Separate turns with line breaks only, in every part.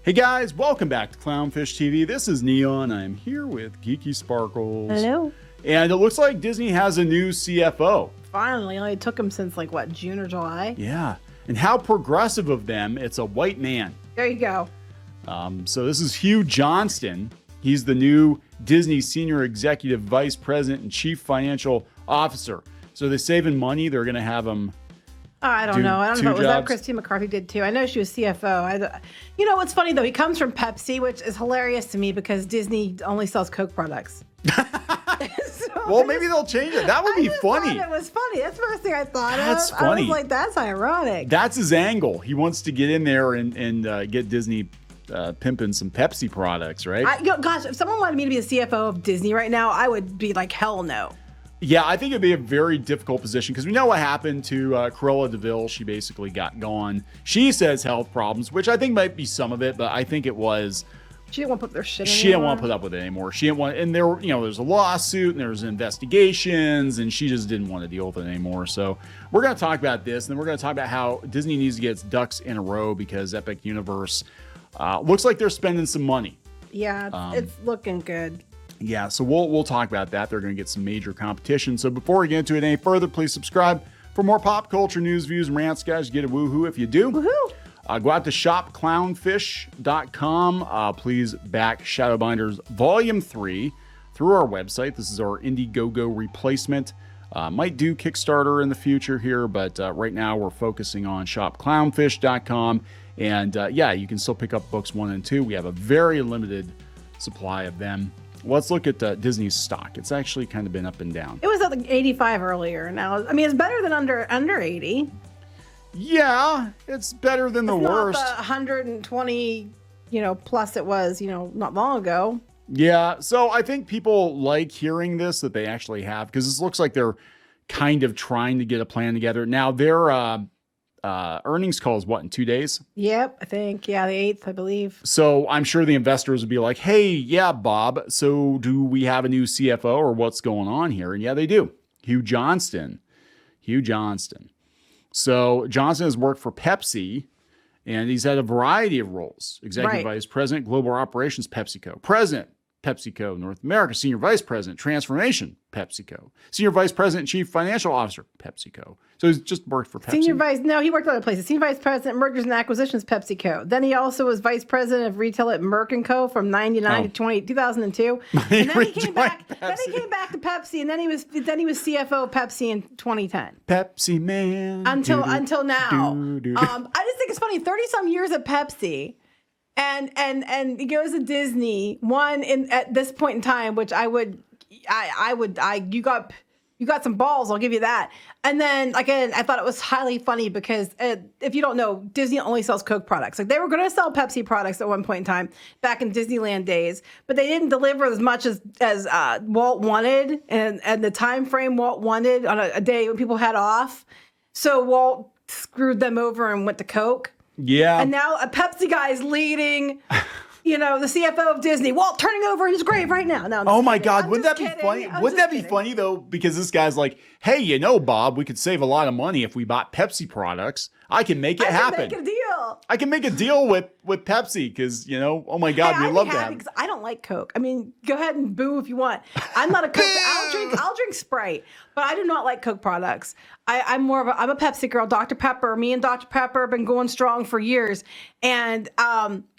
Hey guys, welcome back to Clownfish TV. This is Kneon. I'm here with Geeky Sparkles.
Hello.
And it looks like Disney has a new CFO.
Finally, only took him since like what, June or July?
Yeah. And how progressive of them. It's a white man.
There you go.
So this is Hugh Johnston. He's the new Disney Senior Executive Vice President and Chief Financial Officer. So they're saving money. They're going to have him.
I don't know. Was that Christine McCarthy did too? I know she was CFO. You know what's funny though? He comes from Pepsi, which is hilarious to me because Disney only sells Coke products.
Well, maybe they'll change it. That would be funny.
It was funny. That's the first thing I thought of.
That's funny.
I was like, that's ironic.
That's his angle. He wants to get in there and get Disney pimping some Pepsi products, right?
Gosh, if someone wanted me to be the CFO of Disney right now, I would be like, hell no.
Yeah, I think it'd be a very difficult position because we know what happened to Cruella DeVille. She basically got gone. She says health problems, which I think might be some of it, but I think it was.
She didn't want to put their shit in.
She didn't want to put up with it anymore. She didn't want, and there's a lawsuit and there's investigations, and she just didn't want to deal with it anymore. So we're going to talk about this, and then we're going to talk about how Disney needs to get its ducks in a row because Epic Universe looks like they're spending some money.
Yeah, it's looking good.
Yeah, so we'll talk about that. They're going to get some major competition. So before we get into it any further, please subscribe for more pop culture news, views, and rants, guys. Get a woohoo if you do.
Woohoo!
Go out to shopclownfish.com. Please back Shadowbinders Volume 3 through our website. This is our Indiegogo replacement. Might do Kickstarter in the future here, but right now we're focusing on shopclownfish.com. And yeah, you can still pick up books 1 and 2. We have a very limited supply of them. Let's look at Disney's stock. It's actually kind of been up and down.
It was at like 85 earlier. Now, I mean, it's better than under 80.
Yeah, it's better than the worst.
Not the 120, plus it was, not long ago.
Yeah, so I think people like hearing this, that they actually have, because this looks like they're kind of trying to get a plan together. Now, their earnings call is what, in 2 days?
Yep, I think. Yeah, the 8th, I believe.
So I'm sure the investors would be like, hey, yeah, Bob, so do we have a new CFO or what's going on here? And yeah, they do. Hugh Johnston. So Johnson has worked for Pepsi, and he's had a variety of roles. Executive Vice President, Global Operations, PepsiCo. President, PepsiCo, North America. Senior Vice President, Transformation, PepsiCo. Senior Vice President, Chief Financial Officer, PepsiCo. So he's just worked for Pepsi.
He worked other places. Senior Vice President, Mergers and Acquisitions, PepsiCo. Then he also was Vice President of Retail at Merck & Co. from 99 to 2002. And then he came back to Pepsi, and then he was CFO of Pepsi in 2010.
Pepsi Man.
Until now. I just think it's funny, 30-some years at Pepsi. And he goes to Disney. At this point in time, which you got some balls, I'll give you that. And then again, I thought it was highly funny because if you don't know, Disney only sells Coke products. Like they were going to sell Pepsi products at one point in time back in Disneyland days, but they didn't deliver as much as Walt wanted and the time frame Walt wanted on a day when people had off. So Walt screwed them over and went to Coke.
Yeah.
And now a Pepsi guy is leading, the CFO of Disney. Walt turning over in his grave right now. No,
oh my God. Wouldn't that be funny? Wouldn't that be funny though? Because this guy's like, hey, Bob, we could save a lot of money if we bought Pepsi products. I can make it happen.
I can make a deal.
I can make a deal with Pepsi because, oh my God, we love that.
Because I don't like Coke. I mean, go ahead and boo if you want. I'm not a Coke. I'll drink Sprite, but I do not like Coke products. I'm a Pepsi girl. Dr. Pepper. Me and Dr. Pepper have been going strong for years. And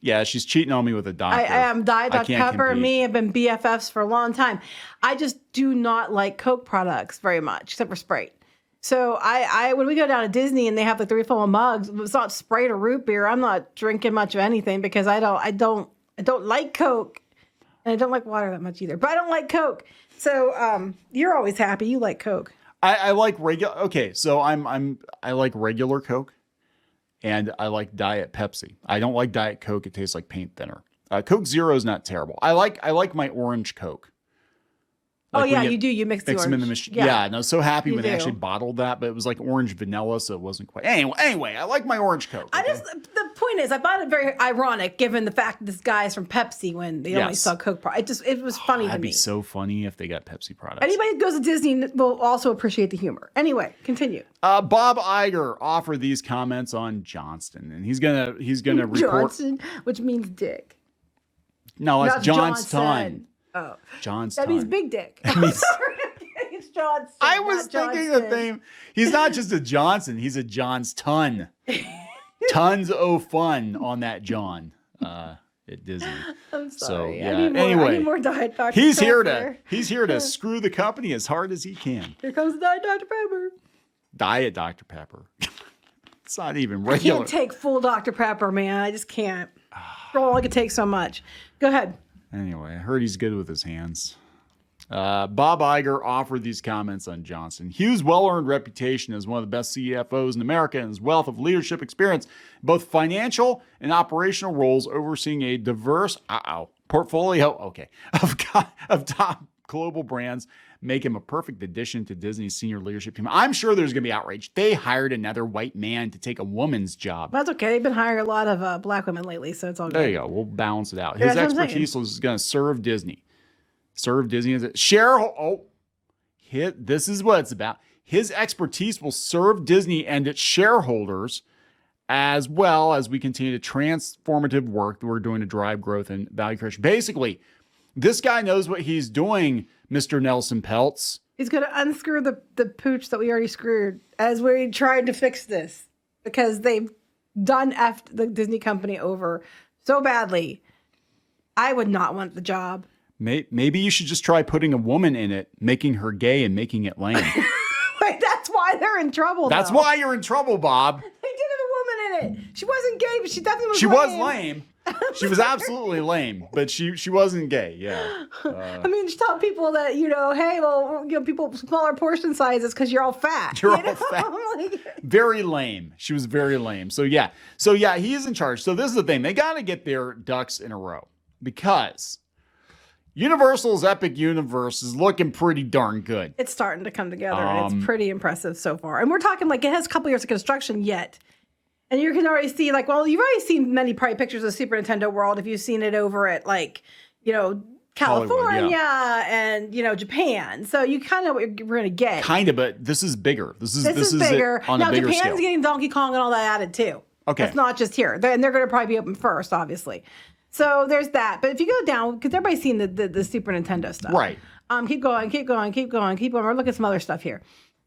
yeah, she's cheating on me with a doctor.
I am Diet Dr. Pepper and me have been BFFs for a long time. I just do not like Coke products very much, except for Sprite. So I when we go down to Disney and they have the 3 full mugs, if it's not Sprite or root beer, I'm not drinking much of anything because I don't like Coke, and I don't like water that much either. But I don't like Coke. So you're always happy. You like Coke.
I like regular. Okay, so I like regular Coke, and I like Diet Pepsi. I don't like Diet Coke. It tastes like paint thinner. Coke Zero is not terrible. I like my orange Coke.
Like you do. You mix
them in the machine. Yeah, and I was so happy when they actually bottled that, but it was like orange vanilla, so it wasn't quite. Anyway, I like my orange Coke.
Okay? The point point is, I find it very ironic given the fact that this guy is from Pepsi when they only sell Coke products. It was funny to me.
That'd be so funny if they got Pepsi products.
Anybody that goes to Disney will also appreciate the humor. Anyway, continue.
Bob Iger offered these comments on Johnston, and he's gonna report.
Johnson, which means dick.
No, it's
Not
Johnston.
Oh,
Johnston.
that means big dick. I'm sorry. It's Johnson.
I was thinking the same. He's not just a Johnson. He's a Johnston. Tons of fun on that John at Disney.
I'm sorry.
So yeah.
I need more Diet Dr.
He's
Pepper.
here to screw the company as hard as he can.
Here comes the Diet Dr. Pepper.
Diet Dr. Pepper. It's not even
I
regular.
can't take full Dr. Pepper, man. I just can't. Oh, I could take so much. Go ahead.
Anyway, I heard he's good with his hands. Bob Iger offered these comments on Johnson. Hugh's well-earned reputation as one of the best CFOs in America and his wealth of leadership experience, both financial and operational roles, overseeing a diverse portfolio of top global brands, make him a perfect addition to Disney's senior leadership team. I'm sure there's going to be outrage. They hired another white man to take a woman's job.
That's okay. They've been hiring a lot of black women lately, so it's all good.
There you go. We'll balance it out. His expertise is going to serve Disney. Serve Disney as a shareholder. This is what it's about. His expertise will serve Disney and its shareholders, as well as we continue the transformative work that we're doing to drive growth and value creation. Basically, this guy knows what he's doing, Mr. Nelson Peltz.
He's going to unscrew the pooch that we already screwed as we tried to fix this, because they've done effed the Disney company over so badly. I would not want the job.
Maybe you should just try putting a woman in it, making her gay and making it lame.
Wait, that's why they're in trouble.
That's why you're in trouble, Bob.
They did have a woman in it. She wasn't gay, but she definitely was
She
lame.
was lame. She was absolutely lame, but she wasn't gay. Yeah.
I mean, she taught people that, hey, well, people smaller portion sizes because you're all fat.
You're all fat. Very lame. She was very lame. So yeah, he is in charge. So this is the thing. They got to get their ducks in a row, because Universal's Epic Universe is looking pretty darn good.
It's starting to come together, and it's pretty impressive so far. And we're talking it has a couple years of construction yet. And you can already see, you've already seen many probably pictures of Super Nintendo World if you've seen it over at, California and, Japan. So you kind of know what we're going to get.
Kind of, but this is bigger. This is
bigger.
On a bigger
Japan's
scale.
getting Donkey Kong and all that added too.
Okay.
It's not just here. And they're going to probably be open first, obviously. So there's that. But if you go down, because everybody's seen the Super Nintendo stuff.
Right.
Keep going. We're looking at some other stuff here.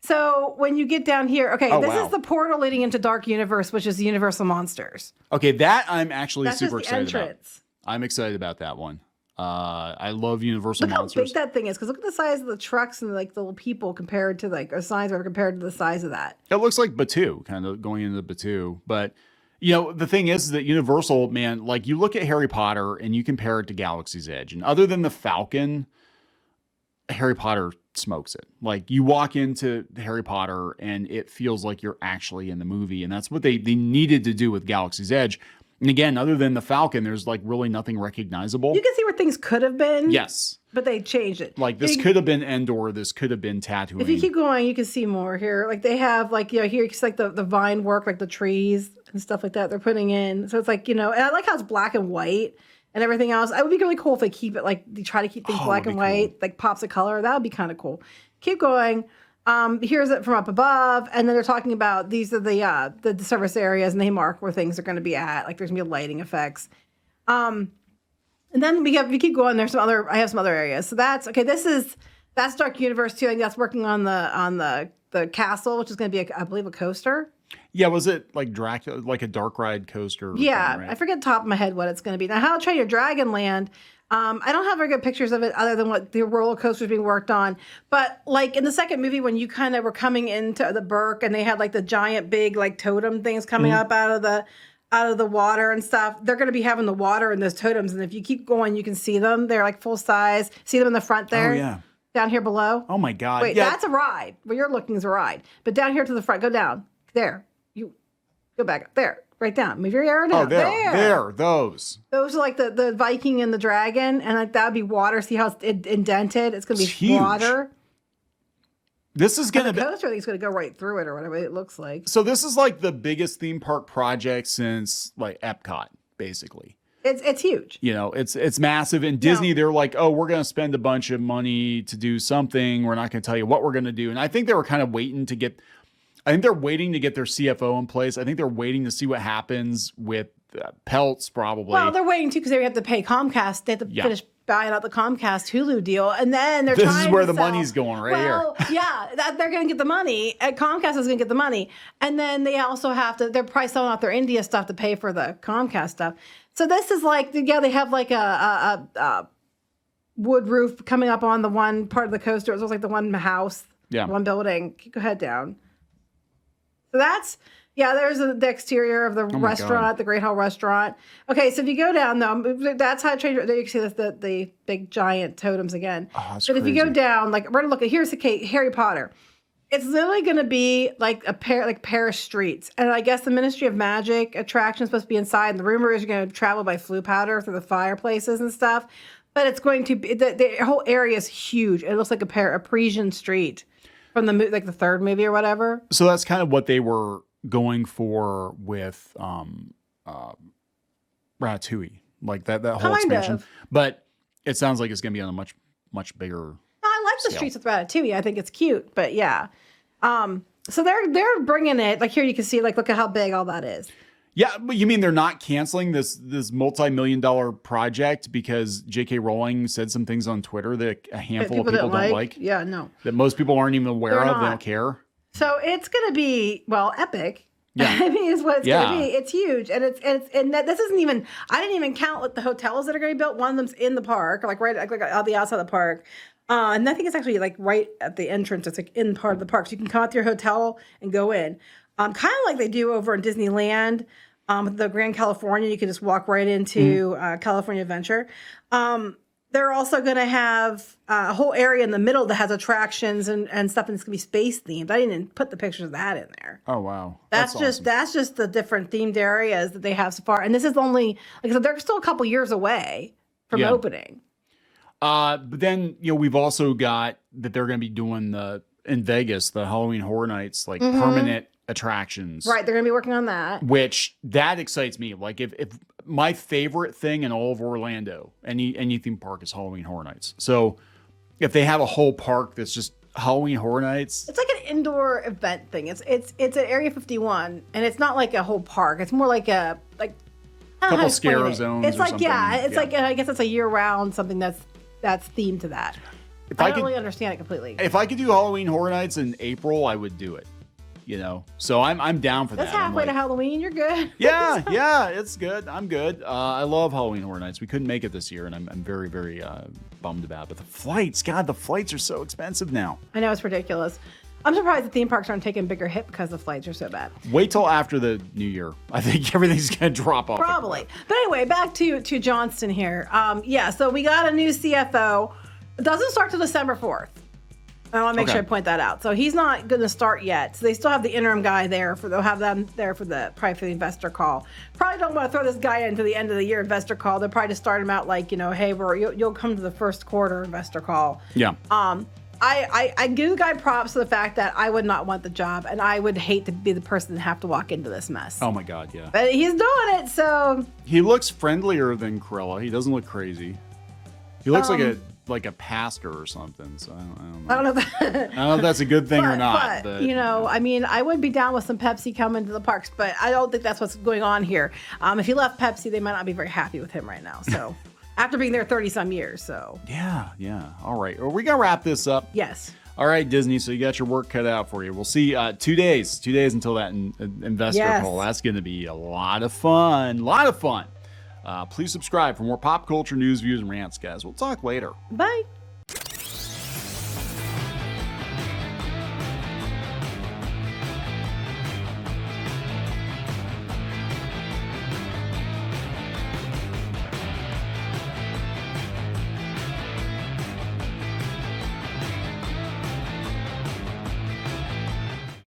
So when you get down here, this is the portal leading into Dark Universe, which is the Universal Monsters.
Okay, that I'm actually super
just the
excited
entrance.
about. I'm excited about that one. I love Universal
Look
Monsters.
How big that thing is, because look at the size of the trucks and the little people compared to or signs are compared to the size of that.
It looks like Batuu, kind of going into Batuu. But the thing is that Universal, man, you look at Harry Potter and you compare it to Galaxy's Edge, and other than the Falcon, Harry Potter smokes it. You walk into Harry Potter and it feels like you're actually in the movie, and that's what they needed to do with Galaxy's Edge. And again, other than the Falcon, there's really nothing recognizable.
You can see where things could have been.
Yes.
But they changed it.
This could have been Endor. This could have been Tatooine.
If you keep going, you can see more here. They have here it's the vine work, the trees and stuff like that they're putting in. So it's and I like how it's black and white and everything else. It would be really cool if they keep it they try to keep things black and white, pops of color. That would be kind of cool. Keep going. Here's it from up above, and then they're talking about these are the service areas, and they mark where things are going to be at. There's going to be lighting effects. And then we keep going. I have some other areas. So that's okay. That's Dark Universe too. I think that's working on the castle, which is going to be I believe a coaster.
Yeah, was it like Dracula, like a dark ride coaster?
Yeah,
thing, right?
I forget the top of my head what it's going to be. Now, How to Train Your Dragon Land. I don't have very good pictures of it other than what the roller coaster is being worked on. But in the second movie, when you kind of were coming into the Burke and they had the giant big totem things coming up out of the water and stuff, they're going to be having the water in those totems. And if you keep going, you can see them. They're full size. See them in the front there?
Oh, yeah.
Down here below?
Oh, my God.
Wait, that's a ride. Where you're looking is a ride. But down here to the front, go down. There. You go back up. There. Right down. Move your arrow down.
Oh, there. Those.
Those are the Viking and the dragon. And that would be water. See how it's indented? It's going to be
huge.
water.
This is going to
The
be.
coaster, I think, is going to go right through it or whatever it looks like.
So this is like the biggest theme park project since like Epcot, basically.
It's huge.
You know, it's massive. And Disney, they're like, oh, we're going to spend a bunch of money to do something. We're not going to tell you what we're going to do. And I think they were kind of waiting to get. I think they're waiting to get their CFO in place. I think they're waiting to see what happens with Peltz, probably.
Well, they're waiting too because they have to pay Comcast. They have to finish buying out the Comcast Hulu deal, and then they're
this
trying
is where
to
the
sell.
money's going right
well,
here.
yeah, they're going to get the money. Comcast is going to get the money, and then they also have to. They're probably selling out their India stuff to pay for the Comcast stuff. So this is like, yeah, they have like a wood roof coming up on the one part of the coaster. It looks like the one house, one building. Go ahead down. So that's, there's the exterior of the restaurant, the Great Hall restaurant. Okay, so if you go down, though, that's how I trade. There you can see the big giant totems again.
Oh,
but if you go down, like, we're going to look at, here's the Harry Potter. It's literally going to be like Paris streets. And I guess the Ministry of Magic attraction is supposed to be inside. And the rumor is you're going to travel by flue powder through the fireplaces and stuff. But it's going to be, the whole area is huge. It looks like a Parisian street from the the third movie or whatever.
So that's kind of what they were going for with Ratatouille, like that whole expansion. But it sounds like it's going to be on a much bigger.
I like the streets with Ratatouille. I think it's cute, but yeah. So they're bringing it. Like here, you can see, like, look at how big all that is.
Yeah, but you mean they're not canceling this multi-million-dollar project because J.K. Rowling said some things on Twitter that a handful of people don't like?
Yeah, no.
That most people aren't even aware of. They don't care.
So it's going to be, epic.
Yeah.
I mean, is what it's going to be. It's huge, and this isn't even. I didn't even count like the hotels that are going to be built. One of them's in the park, like right like on the outside of the park. And I think it's actually like right at the entrance. It's like in part of the park. So you can come out to your hotel and go in. Kind of like they do over in Disneyland, the Grand California. You can just walk right into California Adventure. They're also going to have a whole area in the middle that has attractions and stuff, and it's going to be space themed. I didn't even put the pictures of that in there.
Oh, wow.
That's just the different themed areas that they have so far. And this is only, like I said, they're still a couple years away from opening.
But then, we've also got that they're going to be doing in Vegas, the Halloween Horror Nights, like permanent attractions.
Right. They're going to be working on that.
Which that excites me. Like if my favorite thing in all of Orlando, any theme park, is Halloween Horror Nights. So if they have a whole park that's just Halloween Horror Nights,
it's like an indoor event thing. It's at Area 51, and it's not like a whole park. It's more like a
couple scare zones.
It's
or
like
something.
like I guess it's a year round something that's themed to that. I don't really understand it completely.
If I could do Halloween Horror Nights in April, I would do it. So I'm down for that.
That's halfway to Halloween. You're good.
Yeah, it's good. I'm good. I love Halloween Horror Nights. We couldn't make it this year, and I'm very, very bummed about it. But the flights are so expensive now.
I know, it's ridiculous. I'm surprised the theme parks aren't taking a bigger hit because the flights are so bad.
Wait till after the new year. I think everything's going to drop off.
Probably. But anyway, back to Johnston here. So we got a new CFO. It doesn't start till December 4th. I want to make sure I point that out. So he's not going to start yet. So they still have the interim guy there. They'll have them there for the investor call. Probably don't want to throw this guy into the end of the year investor call. They'll probably just start him out like, hey, you'll come to the first quarter investor call.
Yeah.
I give the guy props for the fact that I would not want the job, and I would hate to be the person to have to walk into this mess.
Oh my God, yeah.
But he's doing it, so
he looks friendlier than Cruella. He doesn't look crazy. He looks like a pastor or something. So I don't know. I don't know if that's a good thing or not.
But I mean, I would be down with some Pepsi coming to the parks, but I don't think that's what's going on here. If he left Pepsi, they might not be very happy with him right now. So after being there 30 some years, so
yeah. All right, are we gonna wrap this up?
Yes.
All right, Disney. So you got your work cut out for you. We'll see. 2 days until that investor call. That's gonna be a lot of fun. Please subscribe for more pop culture news, views, and rants, guys. We'll talk later.
Bye.